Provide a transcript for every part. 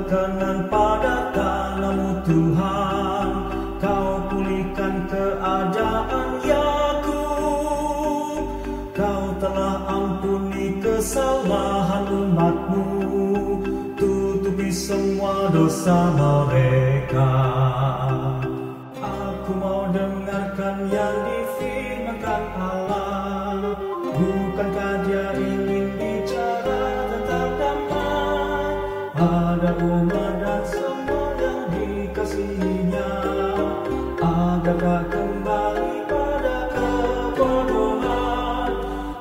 berkenan pada tanah-Mu Tuhan, Kau pulihkan keadaan Yakub. Kau telah ampuni kesalahan umat-Mu, tutupi semua dosa mereka. Aku mau dengarkan yang difirmankan Allah. Bukankah Dia ingin bicara tentang damai pada umat dan semua yang dikasihi-Nya, agar tak kembali pada kebodohan.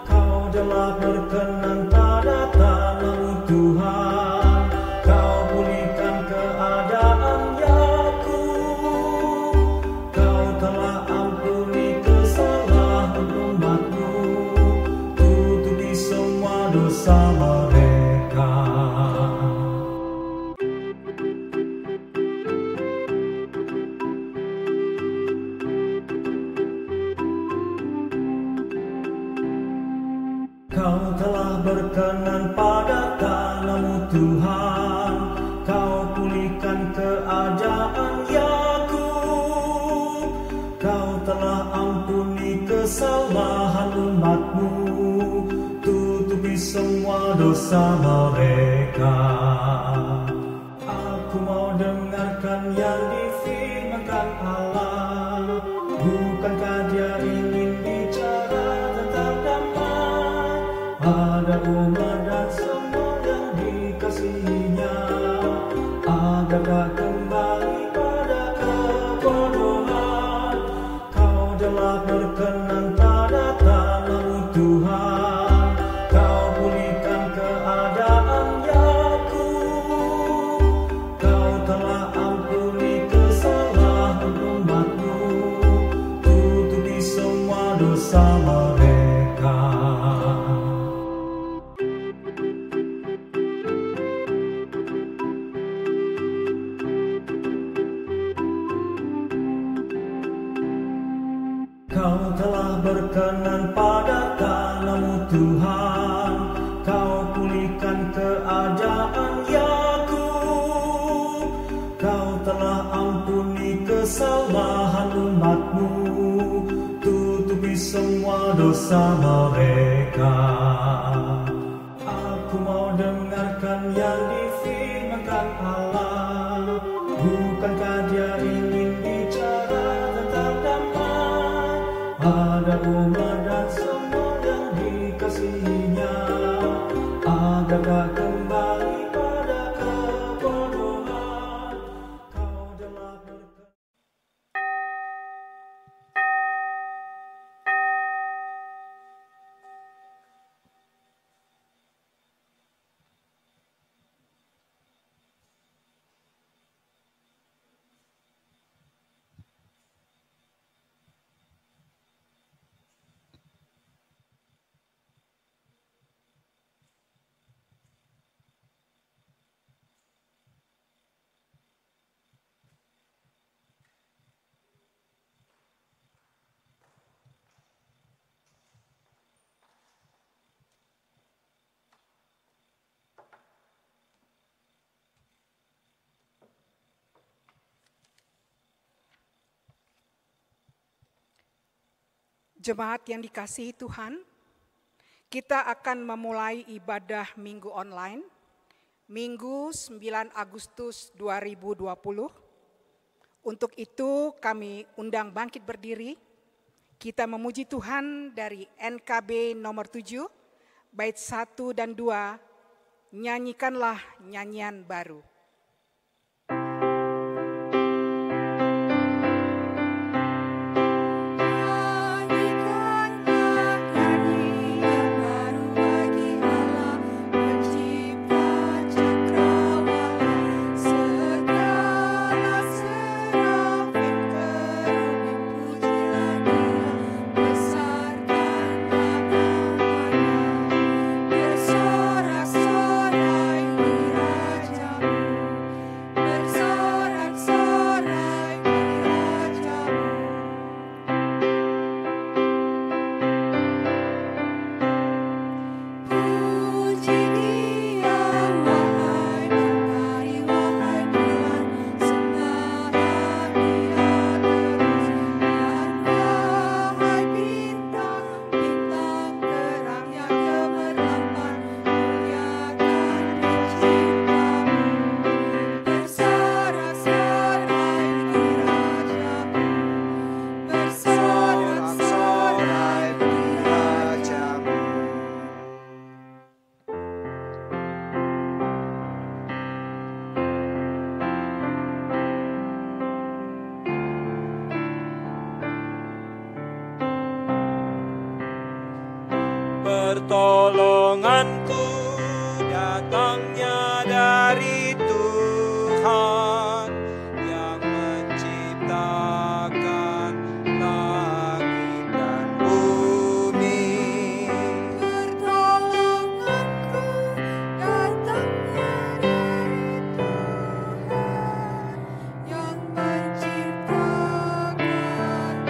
Kau telah berkenan pada tanah-Mu Tuhan, Kau pulihkan keadaan Yakub. Kau telah ampuni kesalahan umat-Mu, tutupi semua dosa mereka. Kau telah berkenan pada tanah-Mu Tuhan, Kau pulihkan keadaan Yakub. Kau telah ampuni kesalahan umat-Mu, tutupi semua dosa mereka. Aku mau dengarkan yang difirmankan Allah. Bukankah Dia ingin bicara tentang damai pada umat dan semua yang dikasihi-Nya, agar tak kembali pada kebodohan. Kau telah berkenan pada tanah-Mu Tuhan, Kau pulihkan keadaan Yakub. Kau telah ampuni kesalahan umat-Mu, tutupi semua dosa mereka. Kau telah berkenan pada tanah-Mu Tuhan, Kau pulihkan keadaan Yakub. Kau telah ampuni kesalahan umat-Mu, tutupi semua dosa mereka. Aku mau dengarkan yang difirmankan Allah. Bukankah Dia ingin bicara tentang damai pada umat dan semua yang dikasihi-Nya, agar tak kembali pada kebodohan. Kau telah berkenan. Jemaat yang dikasihi Tuhan, kita akan memulai ibadah minggu online, Minggu 9 Agustus 2020. Untuk itu kami undang bangkit berdiri, kita memuji Tuhan dari NKB nomor 7, bait 1 dan 2, nyanyikanlah nyanyian baru. Bersorak-sorai di raja. pertolonganku datangnya dari Tuhan yang menciptakan langit dan bumi. Pertolonganku datangnya dari Tuhan yang menciptakan langit dan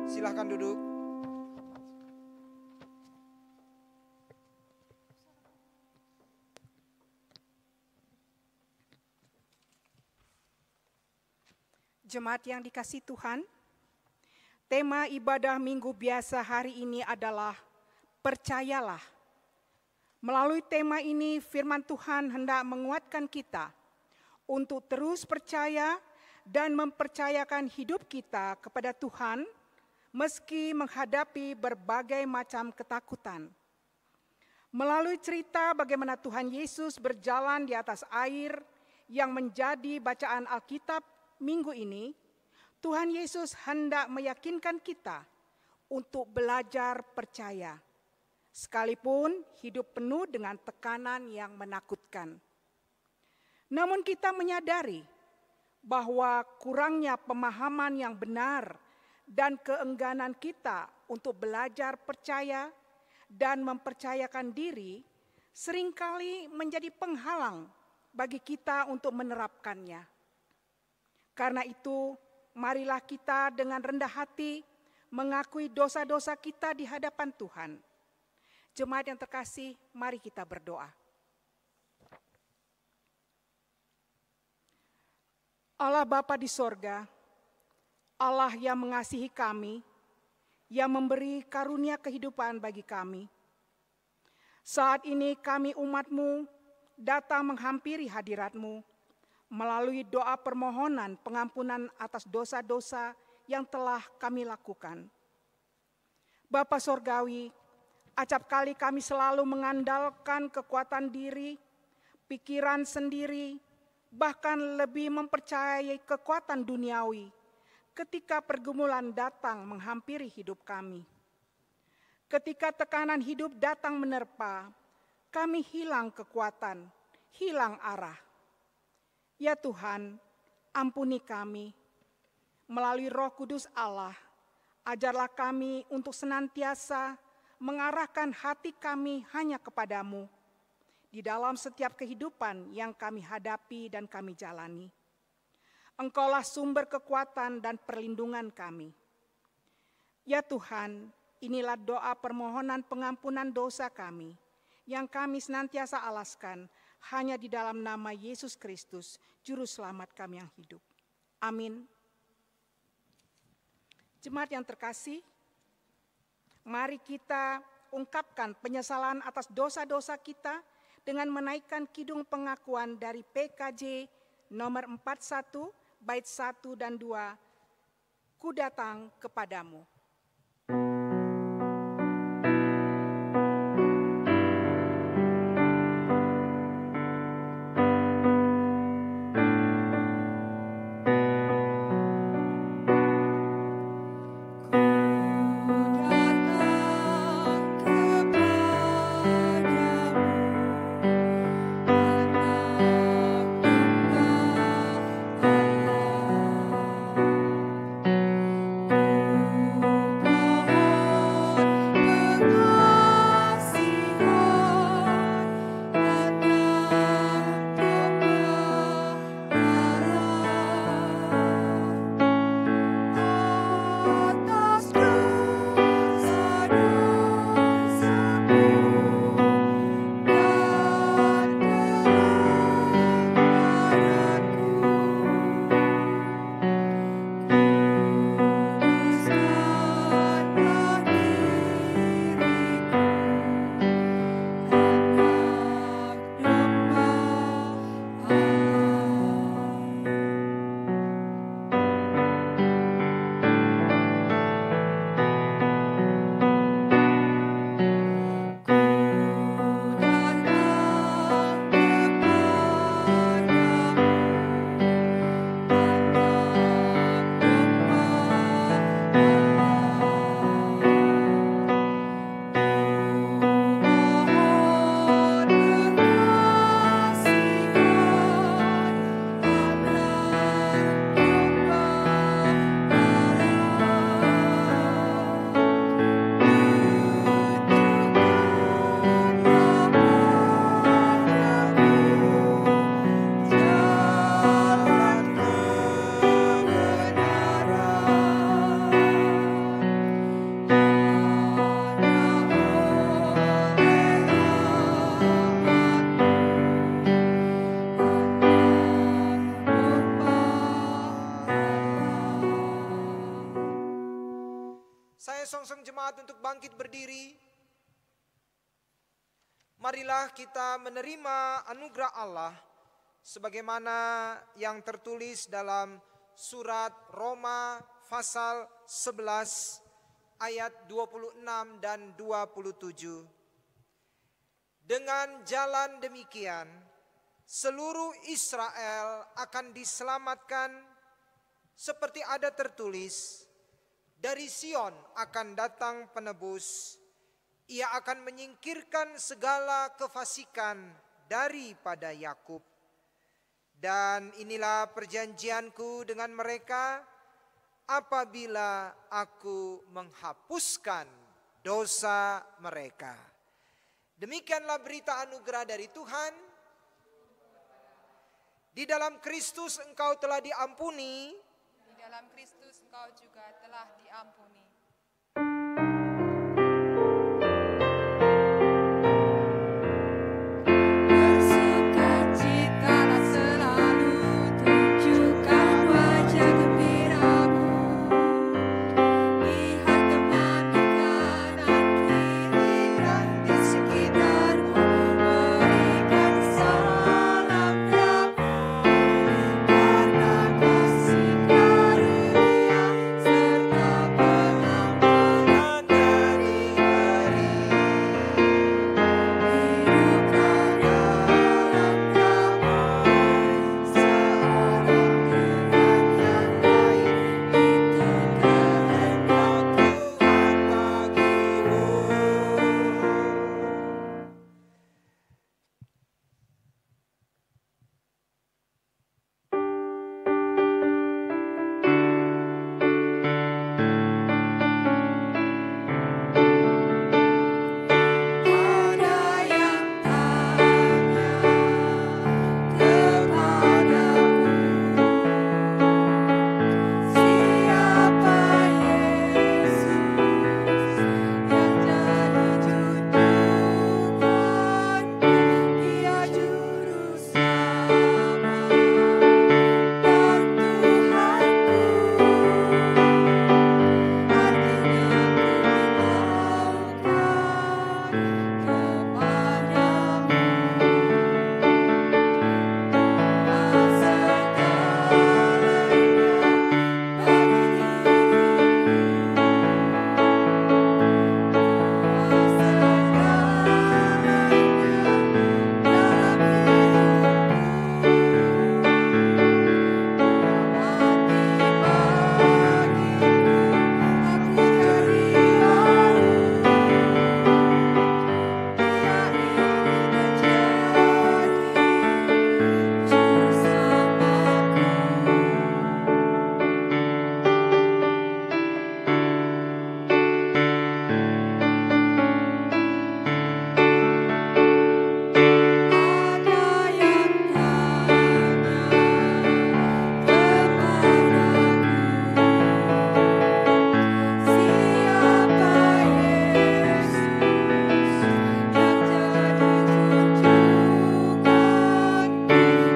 Silahkan duduk. Jemaat yang dikasihi Tuhan, tema ibadah minggu biasa hari ini adalah percayalah. Melalui tema ini firman Tuhan hendak menguatkan kita untuk terus percaya dan mempercayakan hidup kita kepada Tuhan meski menghadapi berbagai macam ketakutan. Melalui cerita bagaimana Tuhan Yesus berjalan di atas air yang menjadi bacaan Alkitab minggu ini, Tuhan Yesus hendak meyakinkan kita untuk belajar percaya, sekalipun hidup penuh dengan tekanan yang menakutkan. Namun kita menyadari bahwa kurangnya pemahaman yang benar dan keengganan kita untuk belajar percaya dan mempercayakan diri seringkali menjadi penghalang bagi kita untuk menerapkannya. Karena itu, marilah kita dengan rendah hati mengakui dosa-dosa kita di hadapan Tuhan. Jemaat yang terkasih, mari kita berdoa. Allah Bapa di sorga, Allah yang mengasihi kami, yang memberi karunia kehidupan bagi kami. Saat ini kami umat-Mu datang menghampiri hadirat-Mu melalui doa permohonan pengampunan atas dosa-dosa yang telah kami lakukan. Bapa Sorgawi, acap kali kami selalu mengandalkan kekuatan diri, pikiran sendiri, bahkan lebih mempercayai kekuatan duniawi ketika pergumulan datang menghampiri hidup kami. Ketika tekanan hidup datang menerpa, kami hilang kekuatan, hilang arah. Ya Tuhan, ampuni kami. Melalui Roh Kudus Allah, ajarlah kami untuk senantiasa mengarahkan hati kami hanya kepadamu di dalam setiap kehidupan yang kami hadapi dan kami jalani. Engkaulah sumber kekuatan dan perlindungan kami. Ya Tuhan, inilah doa permohonan pengampunan dosa kami yang kami senantiasa alaskan hanya di dalam nama Yesus Kristus, Juru Selamat kami yang hidup. Amin. Jemaat yang terkasih, mari kita ungkapkan penyesalan atas dosa-dosa kita dengan menaikkan kidung pengakuan dari PKJ nomor 41, bait 1 dan 2, Ku datang kepadamu. Ku sengseng jemaat untuk bangkit berdiri. Marilah kita menerima anugerah Allah sebagaimana yang tertulis dalam surat Roma pasal 11 ayat 26 dan 27. Dengan jalan demikian, seluruh Israel akan diselamatkan seperti ada tertulis, dari Sion akan datang penebus, ia akan menyingkirkan segala kefasikan daripada Yakub. Dan inilah perjanjianku dengan mereka apabila aku menghapuskan dosa mereka. Demikianlah berita anugerah dari Tuhan. Di dalam Kristus engkau telah diampuni. Di dalam Kristus engkau juga telah diampuni. Bersukacitalah selalu, tunjukkan wajah gembiramu. Lihat teman di kanan kiri dan di sekitarmu, berikan salam damai, karena kasih karunia serta pengampunan dari hiduplah dalam damai seorang dengan yang lain. Itu kehendak Tuhan bagimu. Ada yang tanya kepadaku, siapa Yesus yang jadi junjunganku?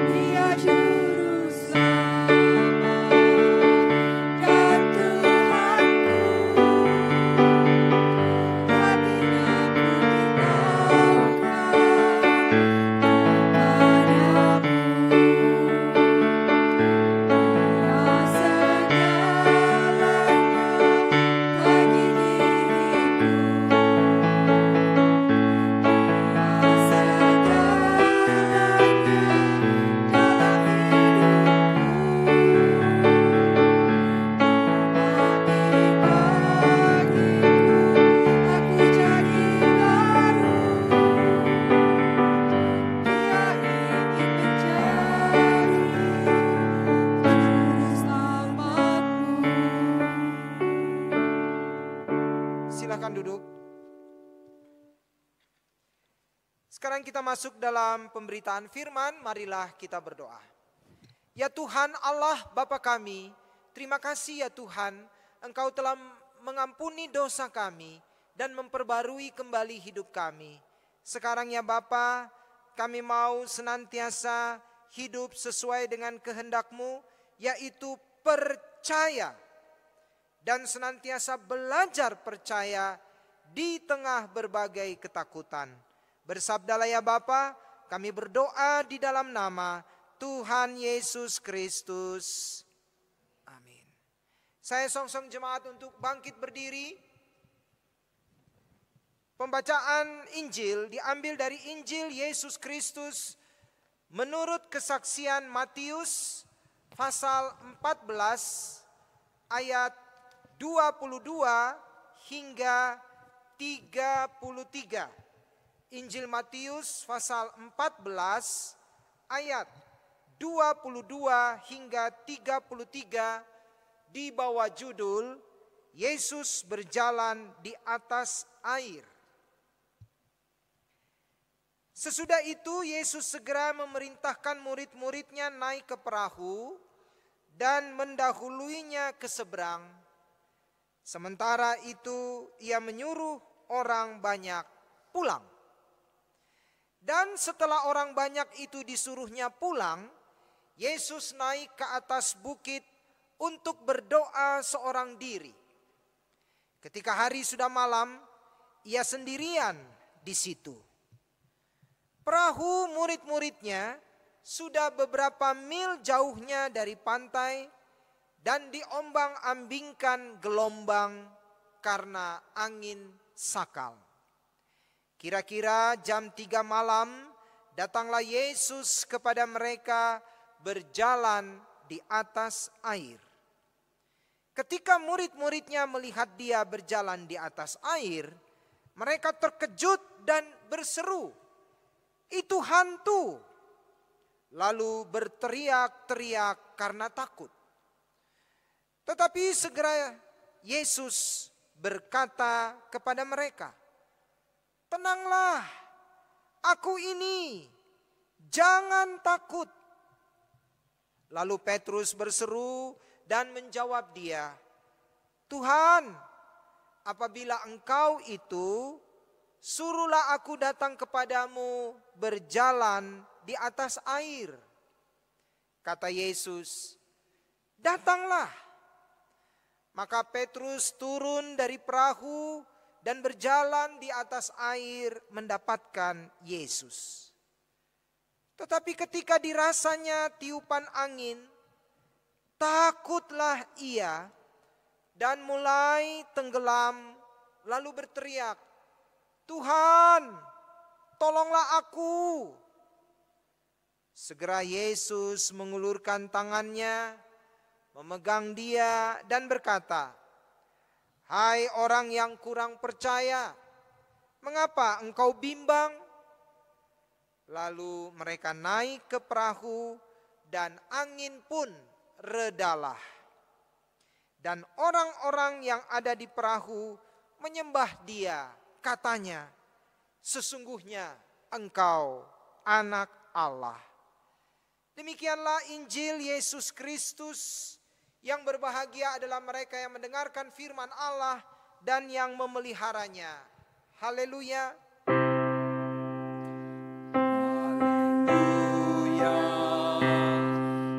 Dia juru selamat dan Tuhanku. Artinya ku beritahukan Silakan duduk. Sekarang kita masuk dalam pemberitaan firman, marilah kita berdoa. Ya Tuhan Allah Bapa kami, terima kasih ya Tuhan, Engkau telah mengampuni dosa kami dan memperbarui kembali hidup kami. Sekarang ya Bapa, kami mau senantiasa hidup sesuai dengan kehendak-Mu, yaitu percaya dan senantiasa belajar percaya di tengah berbagai ketakutan. Bersabdalah ya Bapa, kami berdoa di dalam nama Tuhan Yesus Kristus. Amin. Saya songsong jemaat untuk bangkit berdiri. Pembacaan Injil diambil dari Injil Yesus Kristus menurut kesaksian Matius pasal 14 ayat 22 hingga 33. Injil Matius pasal 14 ayat 22 hingga 33 di bawah judul Yesus berjalan di atas air. Sesudah itu Yesus segera memerintahkan murid-muridnya naik ke perahu dan mendahuluinya ke seberang. Sementara itu ia menyuruh orang banyak pulang. Dan setelah orang banyak itu disuruhnya pulang, Yesus naik ke atas bukit untuk berdoa seorang diri. Ketika hari sudah malam, ia sendirian di situ. Perahu murid-muridnya sudah beberapa mil jauhnya dari pantai dan diombang-ambingkan gelombang karena angin sakal. Kira-kira jam 3 malam datanglah Yesus kepada mereka berjalan di atas air. Ketika murid-muridnya melihat dia berjalan di atas air, mereka terkejut dan berseru, "Itu hantu!" Lalu berteriak-teriak karena takut. Tetapi segera Yesus berkata kepada mereka, "Tenanglah, aku ini, jangan takut." Lalu Petrus berseru dan menjawab dia, "Tuhan, apabila Engkau itu, suruhlah aku datang kepadamu berjalan di atas air." Kata Yesus, "Datanglah." Maka Petrus turun dari perahu dan berjalan di atas air mendapatkan Yesus. Tetapi ketika dirasanya tiupan angin, takutlah ia dan mulai tenggelam, lalu berteriak, "Tuhan, tolonglah aku." Segera Yesus mengulurkan tangannya, memegang dia dan berkata, "Hai orang yang kurang percaya, mengapa engkau bimbang?" Lalu mereka naik ke perahu dan angin pun redalah. Dan orang-orang yang ada di perahu menyembah dia, katanya, "Sesungguhnya engkau anak Allah." Demikianlah Injil Yesus Kristus. Yang berbahagia adalah mereka yang mendengarkan firman Allah dan yang memeliharanya. Haleluya. Haleluya.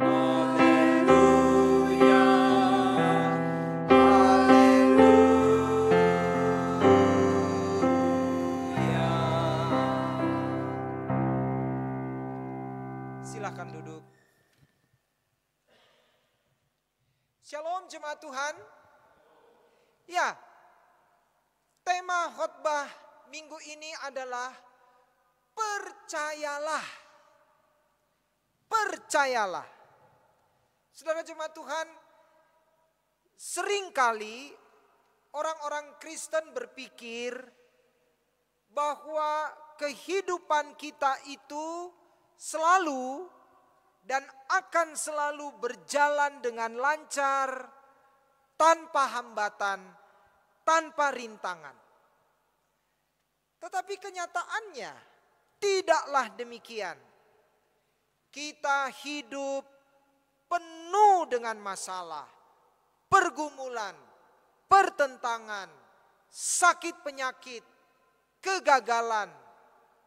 Haleluya. Haleluya. Silakan duduk. Shalom jemaat Tuhan. Ya, tema khotbah minggu ini adalah percayalah. Percayalah. Saudara jemaat Tuhan, seringkali orang-orang Kristen berpikir bahwa kehidupan kita itu selalu dan akan selalu berjalan dengan lancar, tanpa hambatan, tanpa rintangan. Tetapi kenyataannya tidaklah demikian. Kita hidup penuh dengan masalah, pergumulan, pertentangan, sakit penyakit, kegagalan,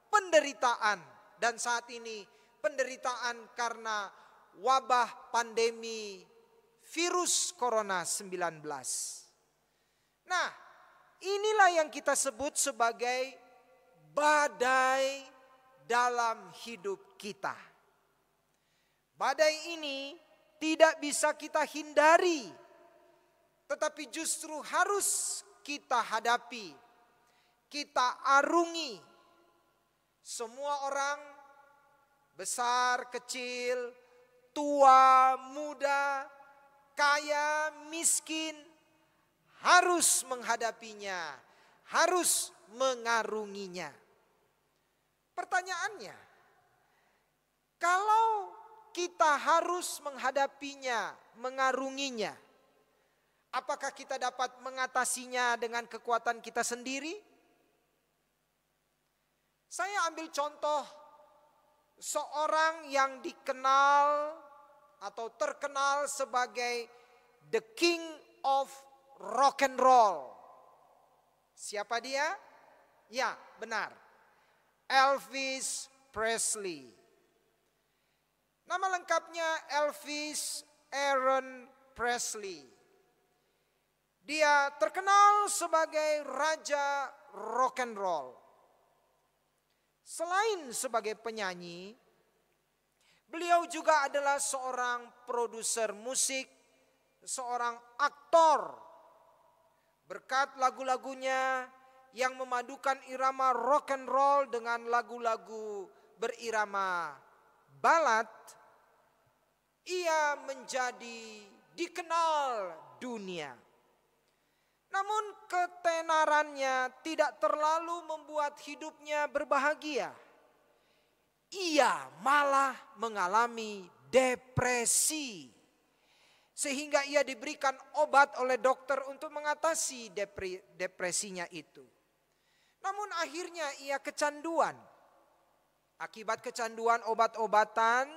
penderitaan, dan saat ini penderitaan karena wabah pandemi virus corona 19. Nah, inilah yang kita sebut sebagai badai dalam hidup kita. Badai ini tidak bisa kita hindari, tetapi justru harus kita hadapi, kita arungi. Semua orang, besar, kecil, tua, muda, kaya, miskin, harus menghadapinya, harus mengarunginya. Pertanyaannya, kalau kita harus menghadapinya, mengarunginya, apakah kita dapat mengatasinya dengan kekuatan kita sendiri? Saya ambil contoh seorang yang dikenal atau terkenal sebagai the king of rock and roll. Siapa dia? Ya, benar. Elvis Presley. Nama lengkapnya Elvis Aaron Presley. Dia terkenal sebagai raja rock and roll. Selain sebagai penyanyi, beliau juga adalah seorang produser musik, seorang aktor. Berkat lagu-lagunya yang memadukan irama rock and roll dengan lagu-lagu berirama ballad, ia menjadi dikenal dunia. Namun ketenarannya tidak terlalu membuat hidupnya berbahagia. Ia malah mengalami depresi. Sehingga ia diberikan obat oleh dokter untuk mengatasi depresinya itu. Namun akhirnya ia kecanduan. Akibat kecanduan obat-obatan,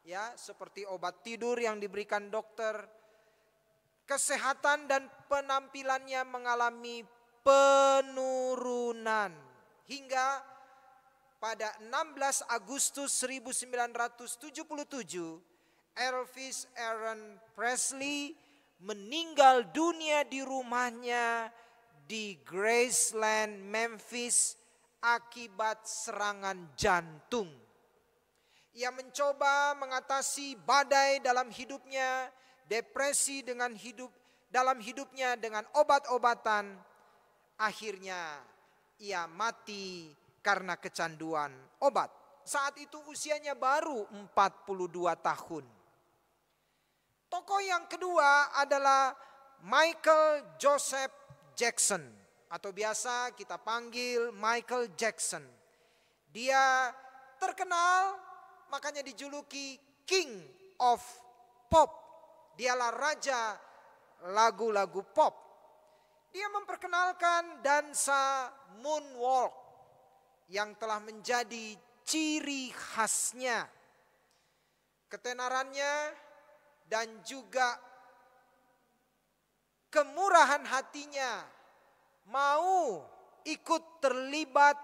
ya, seperti obat tidur yang diberikan dokter, kesehatan dan penampilannya mengalami penurunan. Hingga pada 16 Agustus 1977, Elvis Aaron Presley meninggal dunia di rumahnya di Graceland, Memphis akibat serangan jantung. Ia mencoba mengatasi badai dalam hidupnya, depresi dalam hidupnya dengan obat-obatan. Akhirnya ia mati karena kecanduan obat. Saat itu usianya baru 42 tahun. Tokoh yang kedua adalah Michael Joseph Jackson, atau biasa kita panggil Michael Jackson. Dia terkenal, makanya dijuluki King of Pop. Dialah raja lagu-lagu pop. Dia memperkenalkan dansa moonwalk yang telah menjadi ciri khasnya. Ketenarannya dan juga kemurahan hatinya, mau ikut terlibat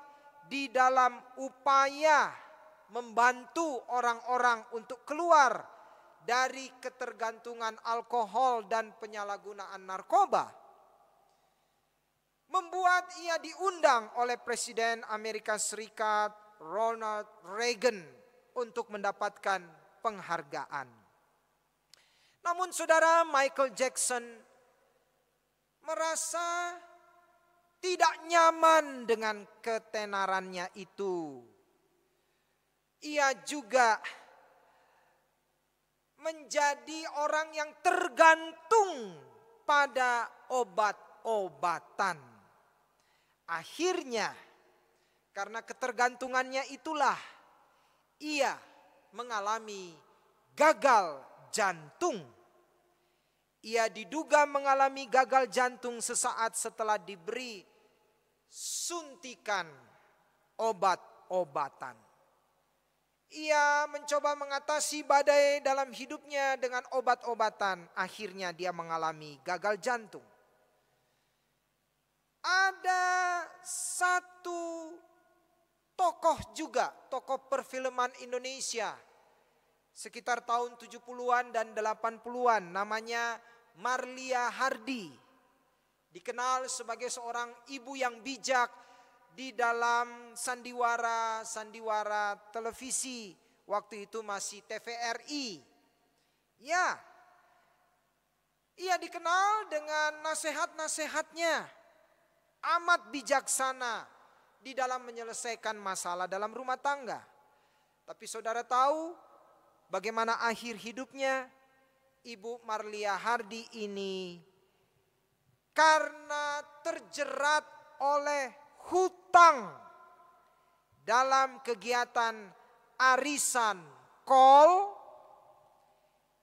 di dalam upaya membantu orang-orang untuk keluar dari ketergantungan alkohol dan penyalahgunaan narkoba, membuat ia diundang oleh Presiden Amerika Serikat Ronald Reagan untuk mendapatkan penghargaan. Namun saudara, Michael Jackson merasa tidak nyaman dengan ketenarannya itu. Ia juga menjadi orang yang tergantung pada obat-obatan. Akhirnya, karena ketergantungannya itulah ia mengalami gagal jantung. Ia diduga mengalami gagal jantung sesaat setelah diberi suntikan obat-obatan. Ia mencoba mengatasi badai dalam hidupnya dengan obat-obatan. Akhirnya dia mengalami gagal jantung. Ada satu tokoh juga, tokoh perfilman Indonesia sekitar tahun 70-an dan 80-an, namanya Marlia Hardi. dikenal sebagai seorang ibu yang bijak di dalam sandiwara televisi. Waktu itu masih TVRI. Ya, ia dikenal dengan nasihat-nasihatnya. Amat bijaksana di dalam menyelesaikan masalah dalam rumah tangga. Tapi saudara tahu bagaimana akhir hidupnya? Ibu Marlia Hardy ini karena terjerat oleh hutang dalam kegiatan arisan kol,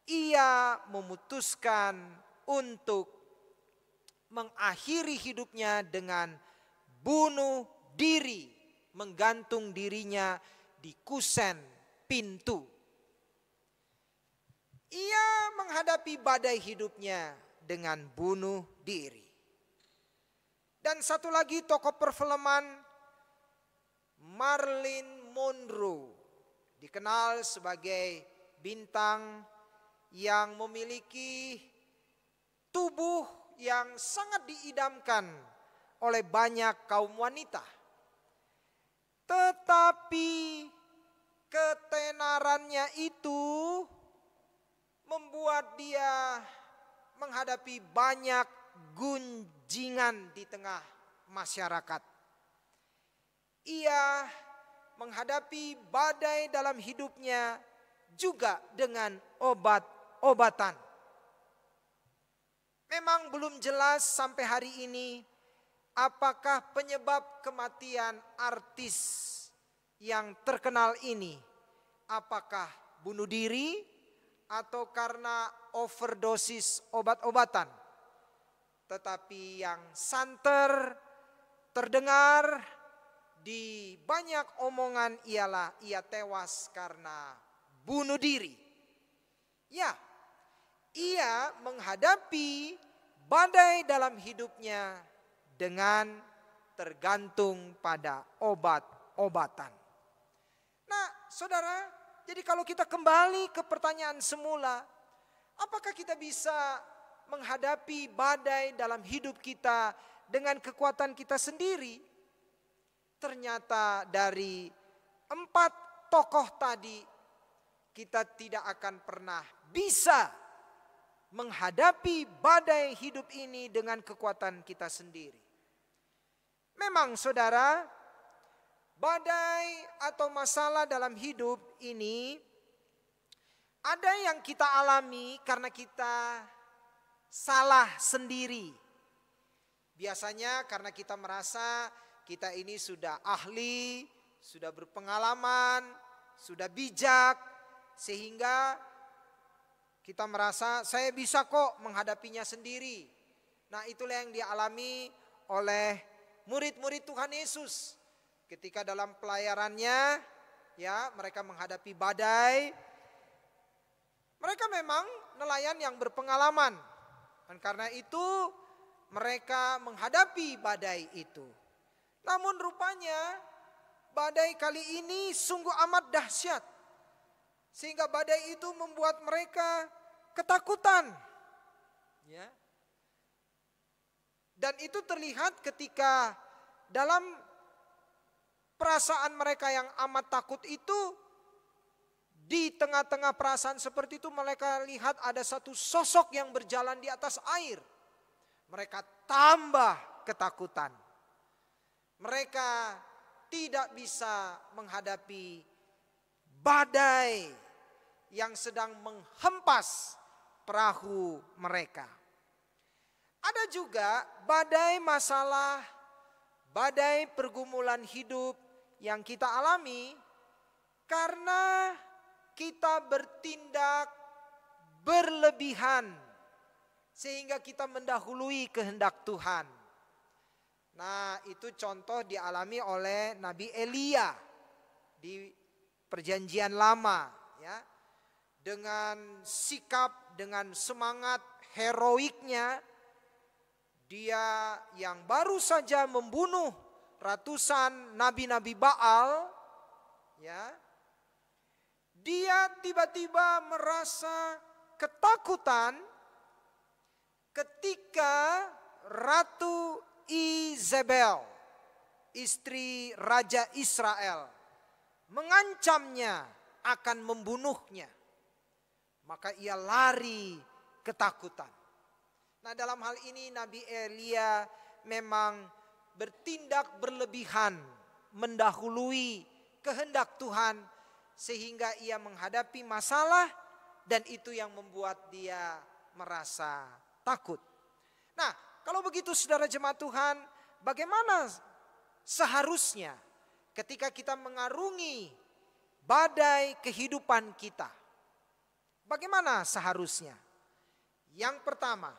ia memutuskan untuk mengakhiri hidupnya dengan bunuh diri, menggantung dirinya di kusen pintu. Ia menghadapi badai hidupnya dengan bunuh diri. Dan satu lagi tokoh perfilman, Marilyn Monroe, dikenal sebagai bintang yang memiliki tubuh yang sangat diidamkan oleh banyak kaum wanita. Tetapi ketenarannya itu membuat dia menghadapi banyak gunjingan di tengah masyarakat. Ia menghadapi badai dalam hidupnya juga dengan obat-obatan. Memang belum jelas sampai hari ini apakah penyebab kematian artis yang terkenal ini. Apakah bunuh diri atau karena overdosis obat-obatan. Tetapi yang santer terdengar di banyak omongan ialah ia tewas karena bunuh diri. Ya, ia menghadapi badai dalam hidupnya dengan tergantung pada obat-obatan. Nah, saudara, jadi kalau kita kembali ke pertanyaan semula, apakah kita bisa menghadapi badai dalam hidup kita dengan kekuatan kita sendiri? Ternyata dari 4 tokoh tadi, kita tidak akan pernah bisa menghadapi badai hidup ini dengan kekuatan kita sendiri. Memang saudara, badai atau masalah dalam hidup ini ada yang kita alami karena kita salah sendiri. Biasanya karena kita merasa kita ini sudah ahli, sudah berpengalaman, sudah bijak, sehingga kita merasa saya bisa kok menghadapinya sendiri. Nah, itulah yang dialami oleh murid-murid Tuhan Yesus. Ketika dalam pelayarannya, ya, mereka menghadapi badai. Mereka memang nelayan yang berpengalaman. Dan karena itu mereka menghadapi badai itu. Namun rupanya badai kali ini sungguh amat dahsyat. Sehingga badai itu membuat mereka ketakutan. Ya. Dan itu terlihat ketika dalam perasaan mereka yang amat takut itu, di tengah-tengah perasaan seperti itu mereka lihat ada satu sosok yang berjalan di atas air. Mereka tambah ketakutan. Mereka tidak bisa menghadapi badai yang sedang menghempas perahu mereka. Ada juga badai masalah, badai pergumulan hidup yang kita alami karena kita bertindak berlebihan sehingga kita mendahului kehendak Tuhan. Nah, itu contoh dialami oleh Nabi Elia di Perjanjian Lama, ya. Dengan sikap, dengan semangat heroiknya, dia yang baru saja membunuh ratusan nabi-nabi Baal, ya, dia tiba-tiba merasa ketakutan ketika Ratu Izebel, istri Raja Israel, mengancamnya akan membunuhnya. Maka ia lari ketakutan. Nah, dalam hal ini Nabi Elia memang bertindak berlebihan, mendahului kehendak Tuhan, sehingga ia menghadapi masalah dan itu yang membuat dia merasa takut. Nah, kalau begitu saudara jemaat Tuhan, bagaimana seharusnya ketika kita mengarungi badai kehidupan kita? Bagaimana seharusnya? Yang pertama,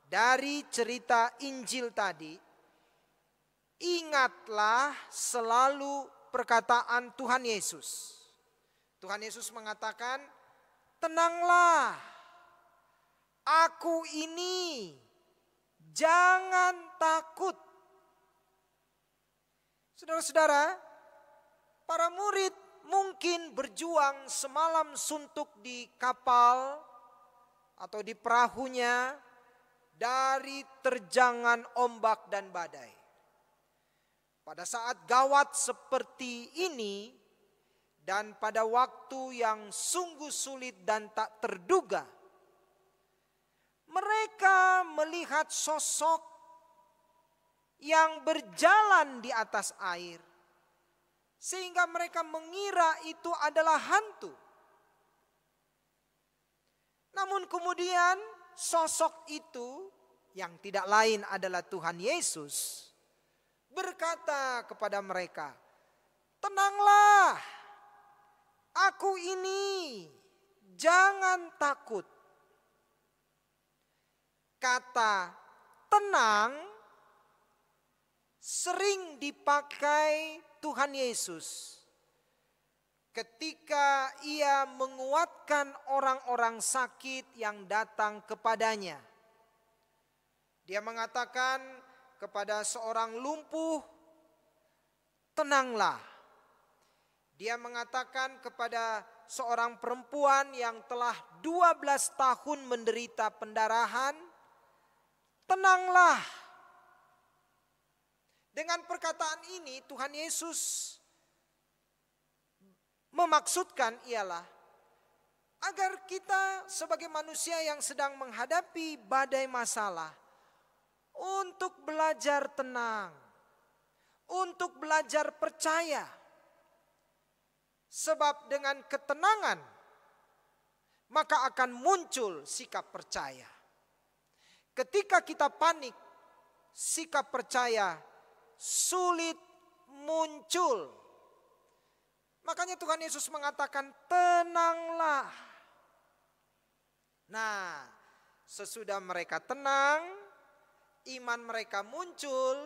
dari cerita Injil tadi, ingatlah selalu perkataan Tuhan Yesus. Tuhan Yesus mengatakan, tenanglah, aku ini, jangan takut. Saudara-saudara, para murid mungkin berjuang semalam suntuk di kapal atau di perahunya dari terjangan ombak dan badai. Pada saat gawat seperti ini dan pada waktu yang sungguh sulit dan tak terduga, mereka melihat sosok yang berjalan di atas air, sehingga mereka mengira itu adalah hantu. Namun kemudian sosok itu yang tidak lain adalah Tuhan Yesus berkata kepada mereka, tenanglah, aku ini, jangan takut. Kata tenang sering dipakai Tuhan Yesus ketika ia menguatkan orang-orang sakit yang datang kepadanya. Dia mengatakan kepada seorang lumpuh, tenanglah. Dia mengatakan kepada seorang perempuan yang telah 12 tahun menderita pendarahan, tenanglah. Dengan perkataan ini Tuhan Yesus memaksudkan ialah agar kita sebagai manusia yang sedang menghadapi badai masalah untuk belajar tenang, untuk belajar percaya. Sebab dengan ketenangan maka akan muncul sikap percaya. Ketika kita panik, sikap percaya sulit muncul. Makanya Tuhan Yesus mengatakan tenanglah. Nah, sesudah mereka tenang, iman mereka muncul,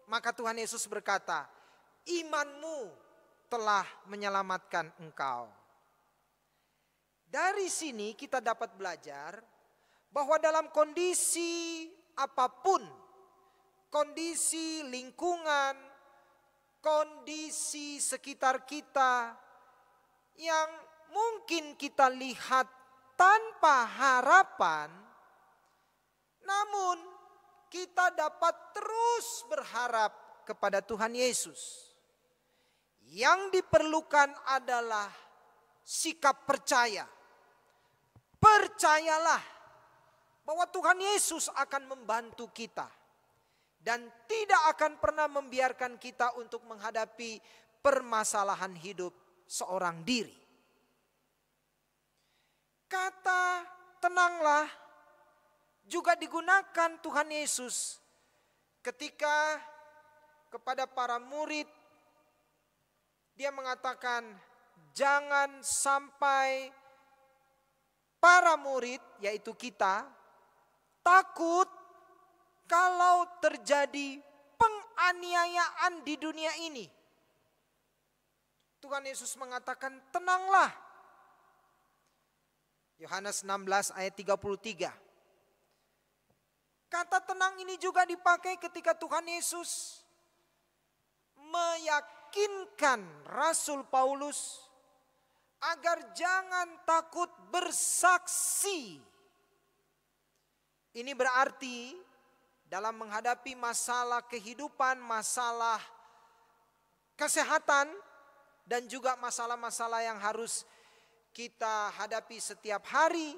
maka Tuhan Yesus berkata, imanmu telah menyelamatkan engkau. Dari sini kita dapat belajar bahwa dalam kondisi apapun, kondisi lingkungan, kondisi sekitar kita yang mungkin kita lihat tanpa harapan, namun kita dapat terus berharap kepada Tuhan Yesus. Yang diperlukan adalah sikap percaya. Percayalah bahwa Tuhan Yesus akan membantu kita dan tidak akan pernah membiarkan kita untuk menghadapi permasalahan hidup seorang diri. Kata tenanglah juga digunakan Tuhan Yesus ketika kepada para murid dia mengatakan jangan sampai para murid yaitu kita takut kalau terjadi penganiayaan di dunia ini. Tuhan Yesus mengatakan tenanglah. Yohanes 16 ayat 33. Kata tenang ini juga dipakai ketika Tuhan Yesus meyakinkan Rasul Paulus agar jangan takut bersaksi. Ini berarti dalam menghadapi masalah kehidupan, masalah kesehatan, dan juga masalah-masalah yang harus kita hadapi setiap hari,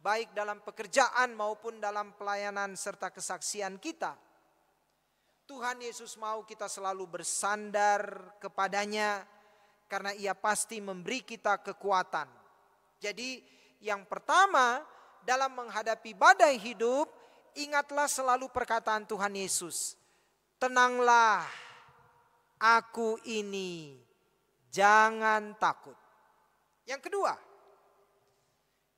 baik dalam pekerjaan maupun dalam pelayanan serta kesaksian kita. Tuhan Yesus mau kita selalu bersandar kepadanya karena Ia pasti memberi kita kekuatan. Jadi yang pertama dalam menghadapi badai hidup, ingatlah selalu perkataan Tuhan Yesus. Tenanglah, aku ini, jangan takut. Yang kedua,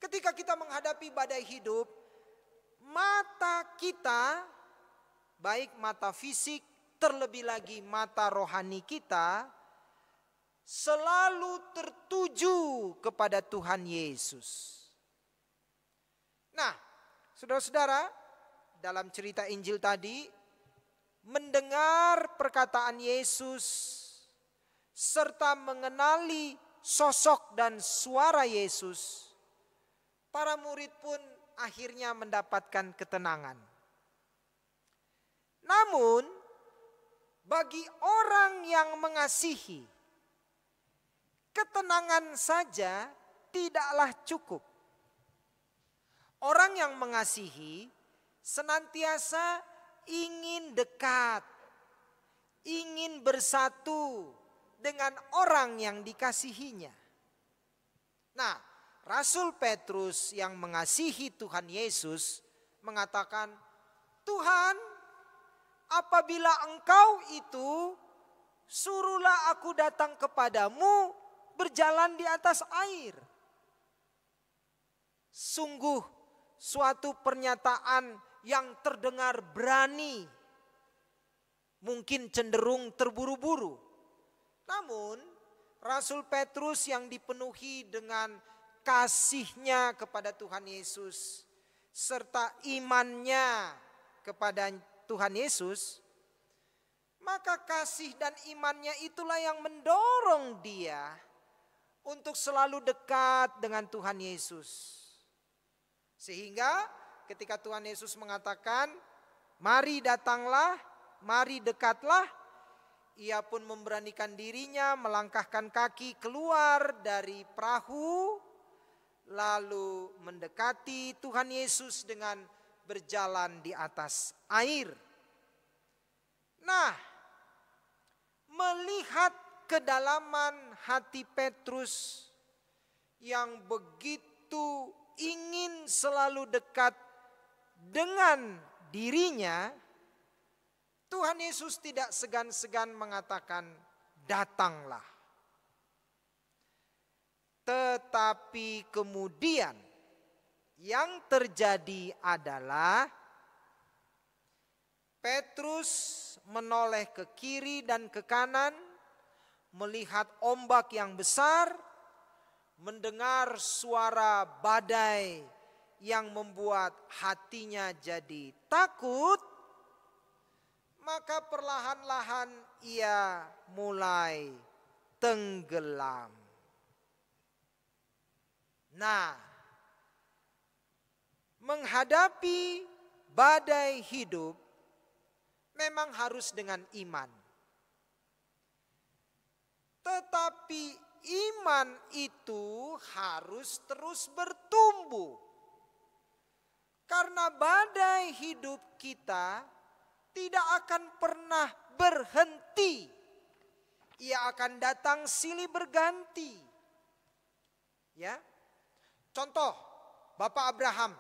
ketika kita menghadapi badai hidup, mata kita, baik mata fisik, terlebih lagi mata rohani kita, selalu tertuju kepada Tuhan Yesus. Nah, saudara-saudara, dalam cerita Injil tadi, mendengar perkataan Yesus, serta mengenali sosok dan suara Yesus, para murid pun akhirnya mendapatkan ketenangan. Namun, bagi orang yang mengasihi, ketenangan saja tidaklah cukup. Orang yang mengasihi senantiasa ingin dekat, ingin bersatu dengan orang yang dikasihinya. Nah, Rasul Petrus yang mengasihi Tuhan Yesus mengatakan, Tuhan, apabila Engkau itu, suruhlah aku datang kepadamu berjalan di atas air. Sungguh suatu pernyataan yang terdengar berani, mungkin cenderung terburu-buru. Namun Rasul Petrus yang dipenuhi dengan kasihnya kepada Tuhan Yesus, serta imannya kepada Tuhan Yesus, maka kasih dan imannya itulah yang mendorong dia untuk selalu dekat dengan Tuhan Yesus. Sehingga ketika Tuhan Yesus mengatakan, mari datanglah, mari dekatlah, Ia pun memberanikan dirinya melangkahkan kaki keluar dari perahu, lalu mendekati Tuhan Yesus dengan berjalan di atas air. Nah, melihat kedalaman hati Petrus yang begitu ingin selalu dekat dengan dirinya, Tuhan Yesus tidak segan-segan mengatakan, datanglah. Tetapi kemudian yang terjadi adalah Petrus menoleh ke kiri dan ke kanan, melihat ombak yang besar, mendengar suara badai yang membuat hatinya jadi takut, maka perlahan-lahan ia mulai tenggelam. Nah, menghadapi badai hidup memang harus dengan iman. Tetapi iman itu harus terus bertumbuh. Karena badai hidup kita tidak akan pernah berhenti. Ia akan datang silih berganti. Ya. Contoh Bapak Abraham,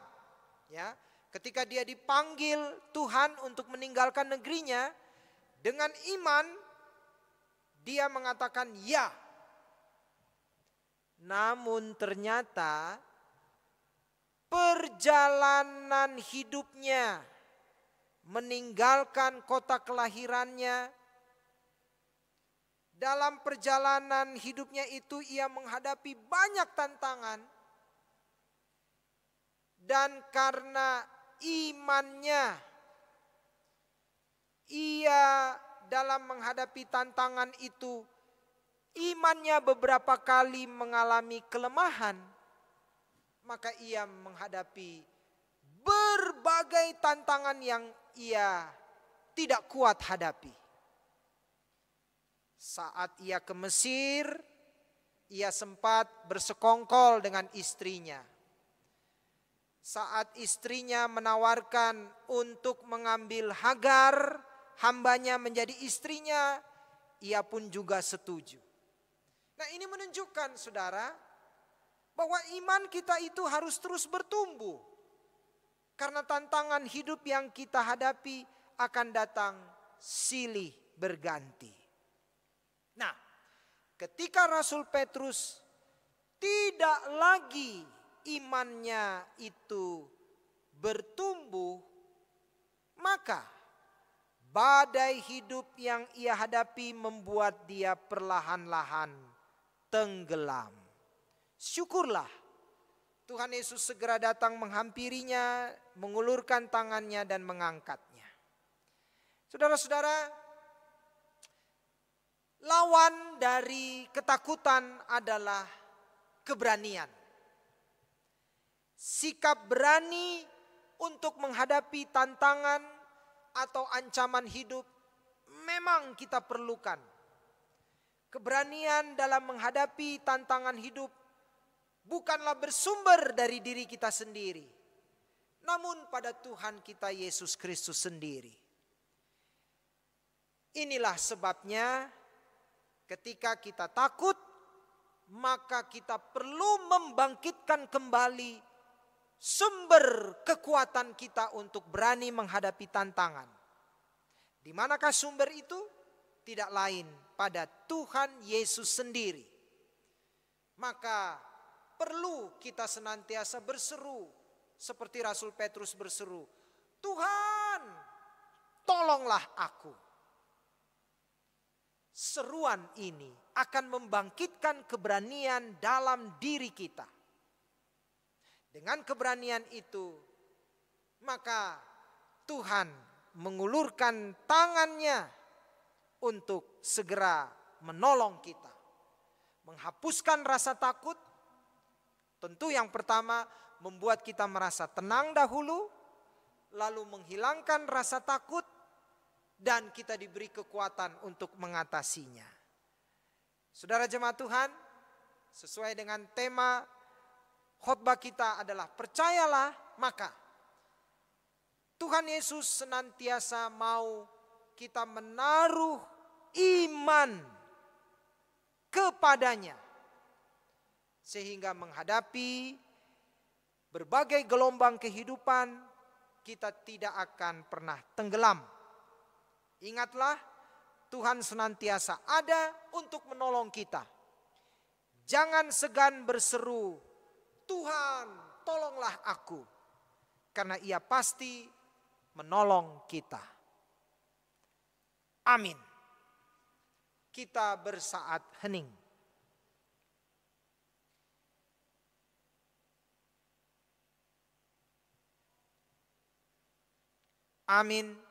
ya, ketika dia dipanggil Tuhan untuk meninggalkan negerinya, dengan iman dia mengatakan ya. Namun ternyata perjalanan hidupnya meninggalkan kota kelahirannya, dalam perjalanan hidupnya itu ia menghadapi banyak tantangan. Dan karena imannya, ia dalam menghadapi tantangan itu, imannya beberapa kali mengalami kelemahan. Maka ia menghadapi berbagai tantangan yang ia tidak kuat hadapi. Saat ia ke Mesir, ia sempat bersekongkol dengan istrinya. Saat istrinya menawarkan untuk mengambil Hagar, hambanya menjadi istrinya, ia pun juga setuju. Nah, ini menunjukkan saudara, bahwa iman kita itu harus terus bertumbuh. Karena tantangan hidup yang kita hadapi akan datang silih berganti. Nah, ketika Rasul Petrus tidak lagi imannya itu bertumbuh, maka badai hidup yang ia hadapi membuat dia perlahan-lahan tenggelam. Syukurlah Tuhan Yesus segera datang menghampirinya, mengulurkan tangannya dan mengangkatnya. Saudara-saudara, lawan dari ketakutan adalah keberanian. Sikap berani untuk menghadapi tantangan atau ancaman hidup memang kita perlukan. Keberanian dalam menghadapi tantangan hidup bukanlah bersumber dari diri kita sendiri, namun pada Tuhan kita Yesus Kristus sendiri. Inilah sebabnya ketika kita takut, maka kita perlu membangkitkan kembali sumber kekuatan kita untuk berani menghadapi tantangan. Di manakah sumber itu? Tidak lain pada Tuhan Yesus sendiri. Maka perlu kita senantiasa berseru seperti Rasul Petrus berseru, Tuhan, tolonglah aku. Seruan ini akan membangkitkan keberanian dalam diri kita. Dengan keberanian itu, maka Tuhan mengulurkan tangannya untuk segera menolong kita. Menghapuskan rasa takut, tentu yang pertama membuat kita merasa tenang dahulu, lalu menghilangkan rasa takut, dan kita diberi kekuatan untuk mengatasinya. Saudara jemaat Tuhan, sesuai dengan tema khotbah kita adalah percayalah, maka Tuhan Yesus senantiasa mau kita menaruh iman kepadanya. Sehingga menghadapi berbagai gelombang kehidupan kita tidak akan pernah tenggelam. Ingatlah, Tuhan senantiasa ada untuk menolong kita. Jangan segan berseru, Tuhan, tolonglah aku. Karena Ia pasti menolong kita. Amin. Kita bersaat hening. Amin.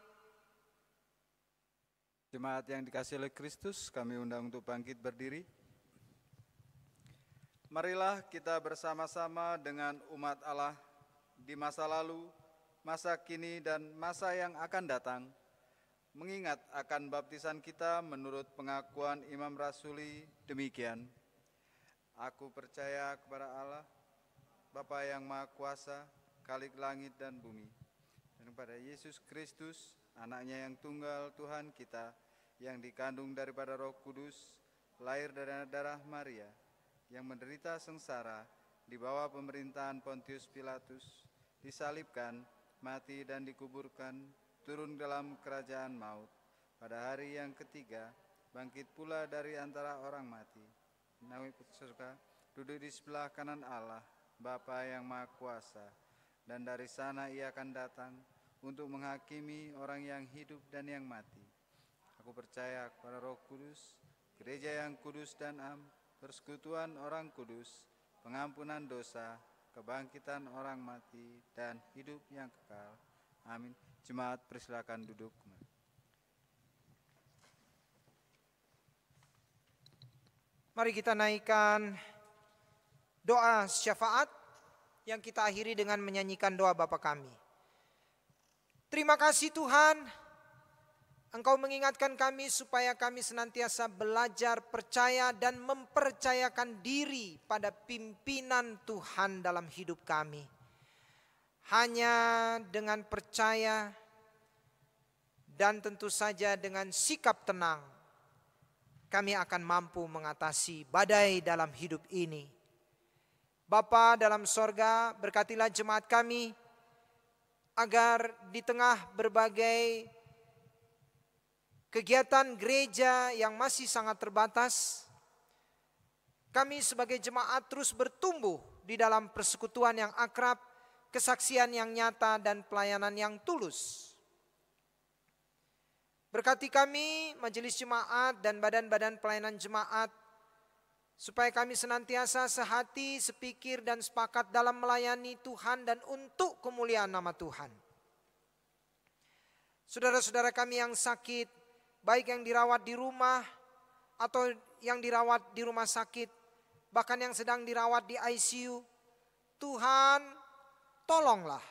Jemaat yang dikasihi oleh Kristus, kami undang untuk bangkit berdiri. Marilah kita bersama-sama dengan umat Allah di masa lalu, masa kini, dan masa yang akan datang, mengingat akan baptisan kita menurut pengakuan Imam Rasuli demikian. Aku percaya kepada Allah, Bapa yang Maha Kuasa, Khalik langit dan bumi, dan kepada Yesus Kristus, Anaknya yang tunggal Tuhan kita, yang dikandung daripada Roh Kudus, lahir dari darah Maria, yang menderita sengsara di bawah pemerintahan Pontius Pilatus, disalibkan, mati dan dikuburkan, turun dalam kerajaan maut. Pada hari yang ketiga, bangkit pula dari antara orang mati, naik ke surga, duduk di sebelah kanan Allah, Bapa yang Maha Kuasa, dan dari sana Ia akan datang untuk menghakimi orang yang hidup dan yang mati. Aku percaya kepada Roh Kudus, gereja yang kudus dan am, persekutuan orang kudus, pengampunan dosa, kebangkitan orang mati, dan hidup yang kekal. Amin. Jemaat, persilakan duduk. Mari kita naikkan doa syafaat yang kita akhiri dengan menyanyikan doa Bapa Kami. Terima kasih Tuhan, Engkau mengingatkan kami supaya kami senantiasa belajar, percaya dan mempercayakan diri pada pimpinan Tuhan dalam hidup kami. Hanya dengan percaya dan tentu saja dengan sikap tenang, kami akan mampu mengatasi badai dalam hidup ini. Bapa dalam sorga, berkatilah jemaat kami, agar di tengah berbagai kegiatan gereja yang masih sangat terbatas, kami sebagai jemaat terus bertumbuh di dalam persekutuan yang akrab, kesaksian yang nyata dan pelayanan yang tulus. Berkati kami, majelis jemaat dan badan-badan pelayanan jemaat, supaya kami senantiasa sehati, sepikir dan sepakat dalam melayani Tuhan dan untuk kemuliaan nama Tuhan. Saudara-saudara kami yang sakit, baik yang dirawat di rumah atau yang dirawat di rumah sakit, bahkan yang sedang dirawat di ICU, Tuhan tolonglah,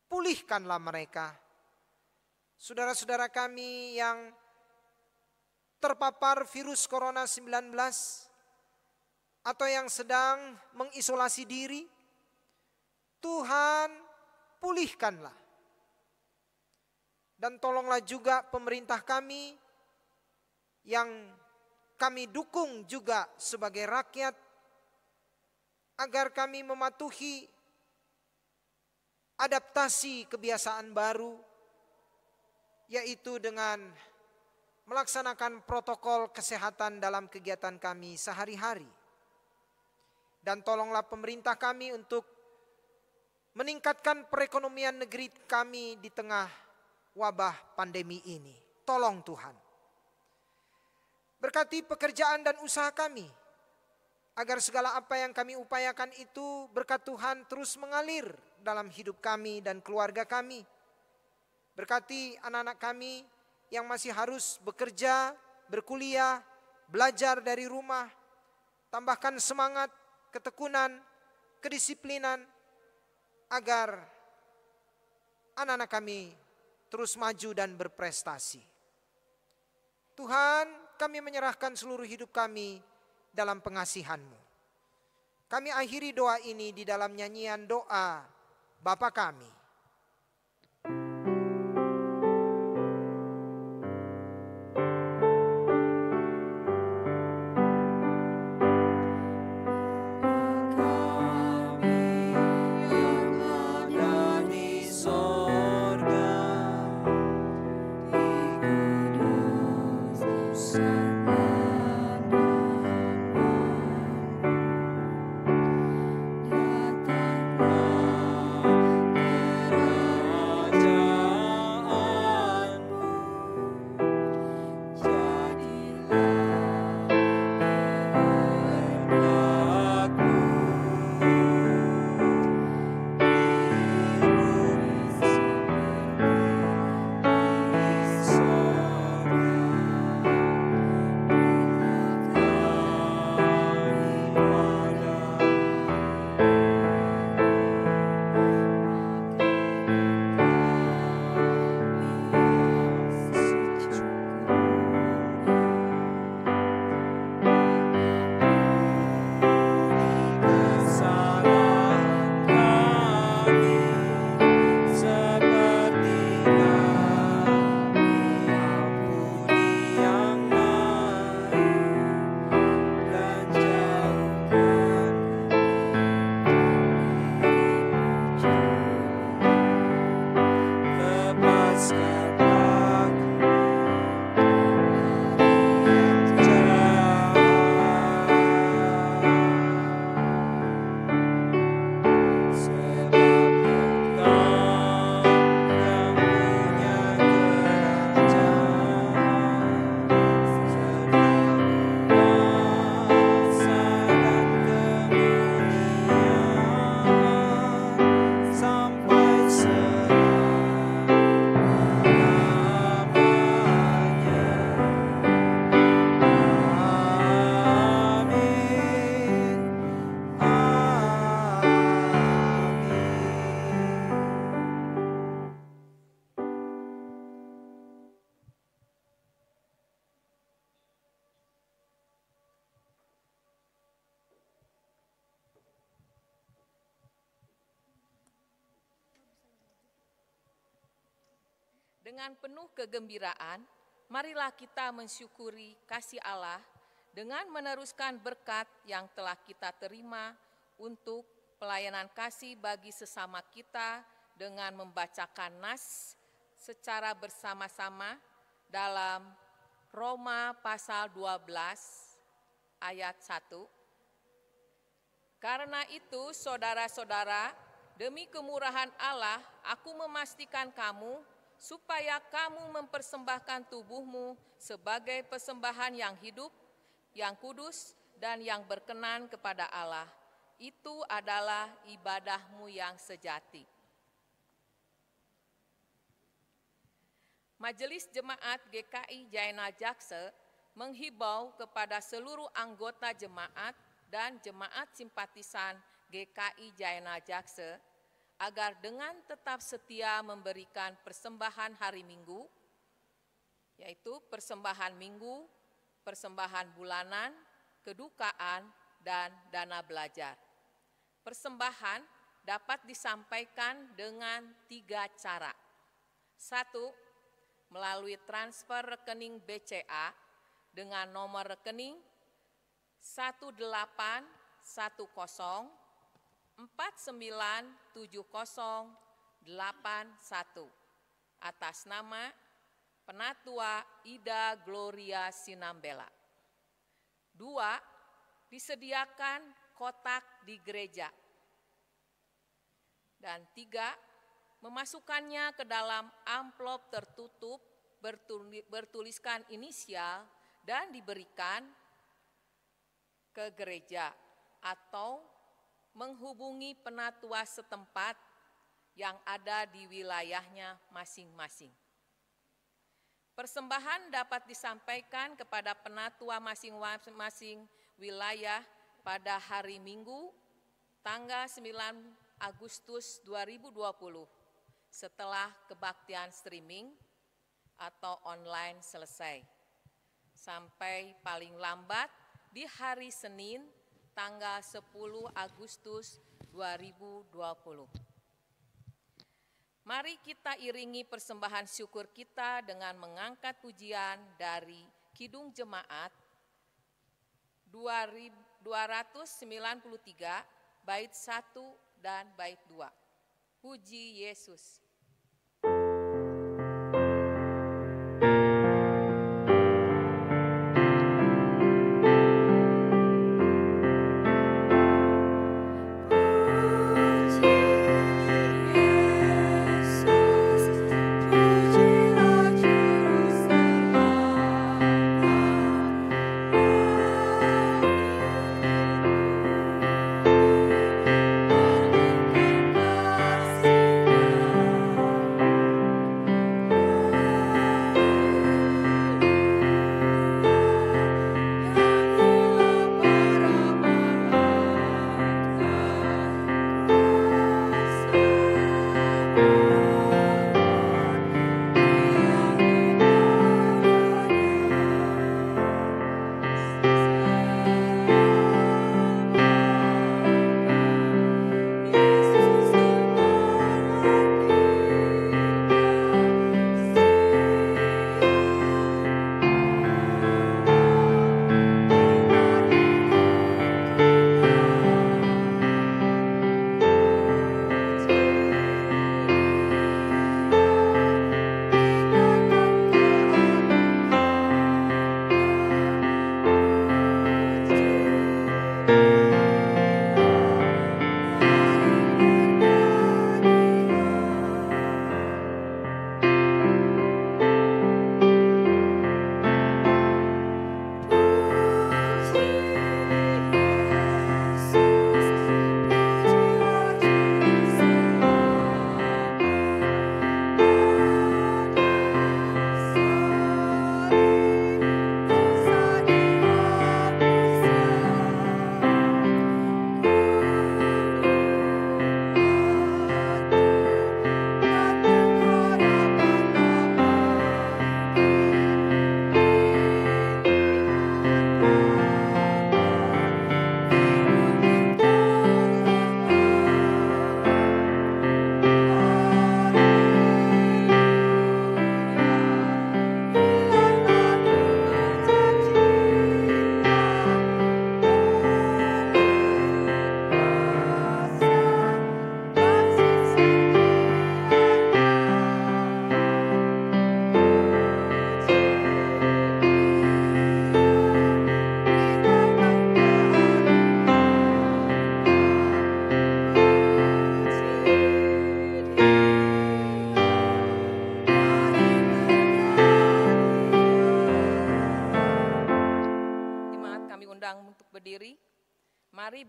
pulihkanlah mereka. Saudara-saudara kami yang terpapar virus corona 19 atau yang sedang mengisolasi diri, Tuhan pulihkanlah. Dan tolonglah juga pemerintah kami yang kami dukung juga sebagai rakyat, agar kami mematuhi adaptasi kebiasaan baru, yaitu dengan melaksanakan protokol kesehatan dalam kegiatan kami sehari-hari. Dan tolonglah pemerintah kami untuk meningkatkan perekonomian negeri kami di tengah wabah pandemi ini. Tolong Tuhan. Berkati pekerjaan dan usaha kami, agar segala apa yang kami upayakan itu berkat Tuhan terus mengalir dalam hidup kami dan keluarga kami. Berkati anak-anak kami yang masih harus bekerja, berkuliah, belajar dari rumah. Tambahkan semangat, ketekunan, kedisiplinan, agar anak-anak kami terus maju dan berprestasi. Tuhan, kami menyerahkan seluruh hidup kami dalam pengasihan-Mu. Kami akhiri doa ini di dalam nyanyian doa Bapa kami. Dengan penuh kegembiraan, marilah kita mensyukuri kasih Allah dengan meneruskan berkat yang telah kita terima untuk pelayanan kasih bagi sesama kita dengan membacakan nas secara bersama-sama dalam Roma pasal 12 ayat 1. Karena itu, saudara-saudara, demi kemurahan Allah, aku memastikan kamu supaya kamu mempersembahkan tubuhmu sebagai persembahan yang hidup, yang kudus, dan yang berkenan kepada Allah. Itu adalah ibadahmu yang sejati. Majelis Jemaat GKI Jaina Jakse menghimbau kepada seluruh anggota jemaat dan jemaat simpatisan GKI Jaina Jakse agar dengan tetap setia memberikan persembahan hari Minggu, yaitu persembahan minggu, persembahan bulanan, kedukaan, dan dana belajar. Persembahan dapat disampaikan dengan 3 cara. 1. Melalui transfer rekening BCA dengan nomor rekening 188497081 atas nama Penatua Ida Gloria Sinambela. 2. Disediakan kotak di gereja. Dan 3. Memasukkannya ke dalam amplop tertutup bertuliskan inisial dan diberikan ke gereja atau menghubungi penatua setempat yang ada di wilayahnya masing-masing. Persembahan dapat disampaikan kepada penatua masing-masing wilayah pada hari Minggu, tanggal 9 Agustus 2020, setelah kebaktian streaming atau online selesai, sampai paling lambat di hari Senin, tanggal 10 Agustus 2020. Mari kita iringi persembahan syukur kita dengan mengangkat pujian dari Kidung Jemaat 293, bait 1 dan bait 2. Puji Yesus. Pujilah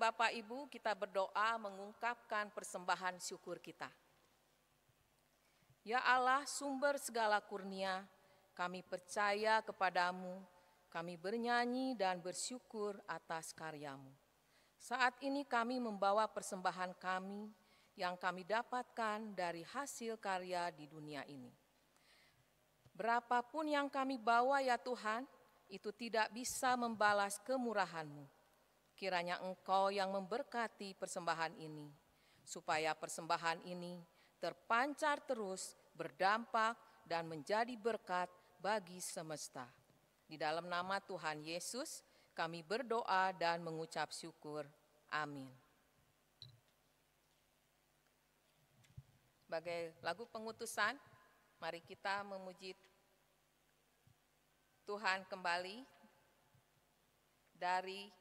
Bapak Ibu, kita berdoa mengungkapkan persembahan syukur kita. Ya Allah, sumber segala kurnia, kami percaya kepadamu, kami bernyanyi dan bersyukur atas karyamu. Saat ini kami membawa persembahan kami yang kami dapatkan dari hasil karya di dunia ini. Berapapun yang kami bawa ya Tuhan, itu tidak bisa membalas kemurahan-Mu. Kiranya Engkau yang memberkati persembahan ini, supaya persembahan ini terpancar terus, berdampak, dan menjadi berkat bagi semesta. Di dalam nama Tuhan Yesus, kami berdoa dan mengucap syukur. Amin. Sebagai lagu pengutusan, mari kita memuji Tuhan kembali dari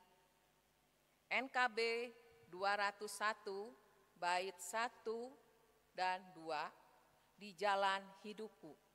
NKB 201 bait 1 dan 2 di jalan hidupku.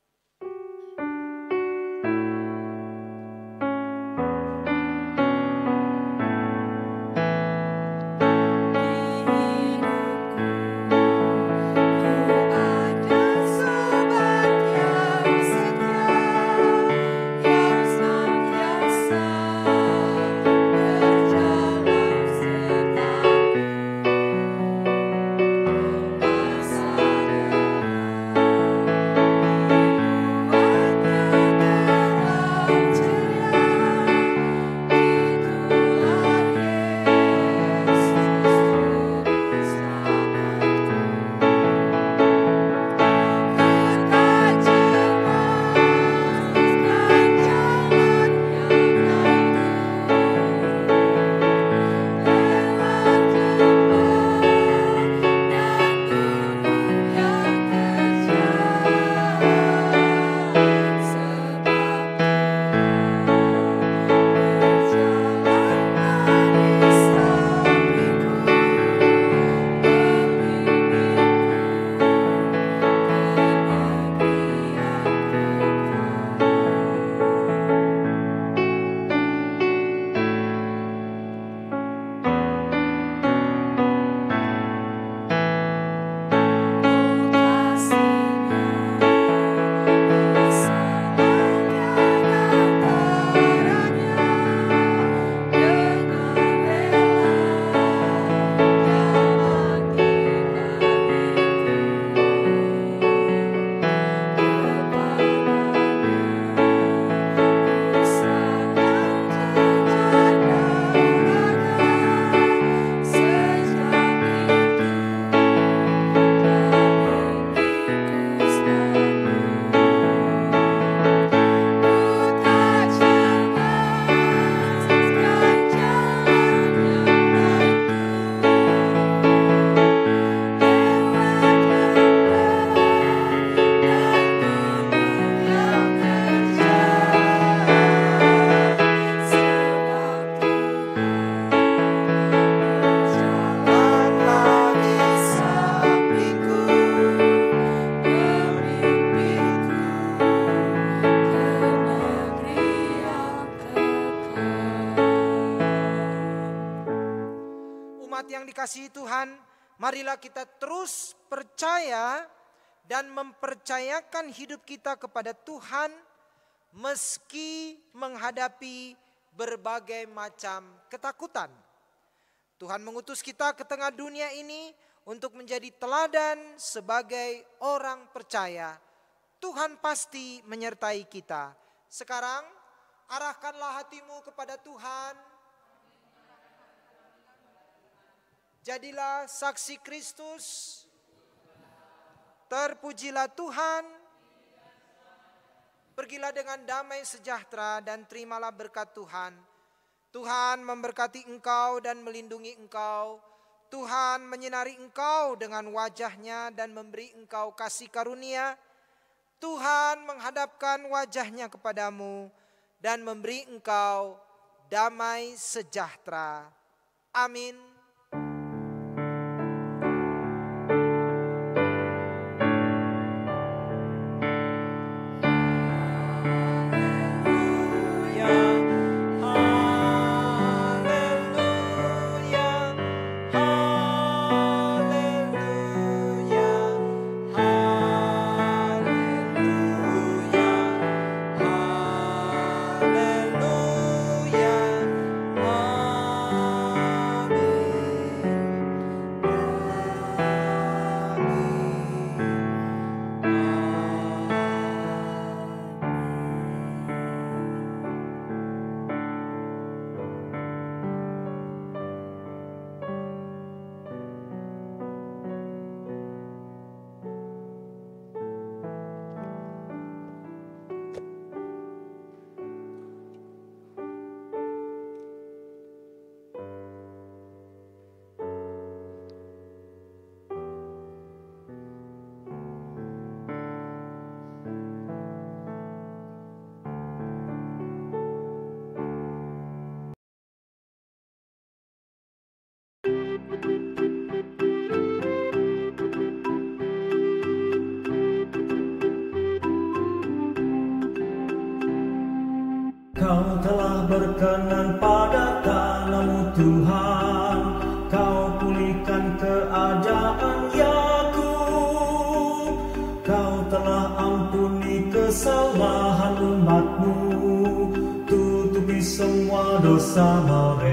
dikasihi Tuhan, marilah kita terus percaya dan mempercayakan hidup kita kepada Tuhan meski menghadapi berbagai macam ketakutan. Tuhan mengutus kita ke tengah dunia ini untuk menjadi teladan sebagai orang percaya. Tuhan pasti menyertai kita. Sekarang arahkanlah hatimu kepada Tuhan. Jadilah saksi Kristus. Terpujilah Tuhan. Pergilah dengan damai sejahtera dan terimalah berkat Tuhan. Tuhan memberkati engkau dan melindungi engkau. Tuhan menyinari engkau dengan wajahnya dan memberi engkau kasih karunia. Tuhan menghadapkan wajahnya kepadamu dan memberi engkau damai sejahtera. Amin. Haleluya, Kau telah berkenan pada tanahmu Tuhan, Kau pulihkan keadaan Yakub. Kau telah ampuni kesalahan umat-Mu, tutupi semua dosa mereka.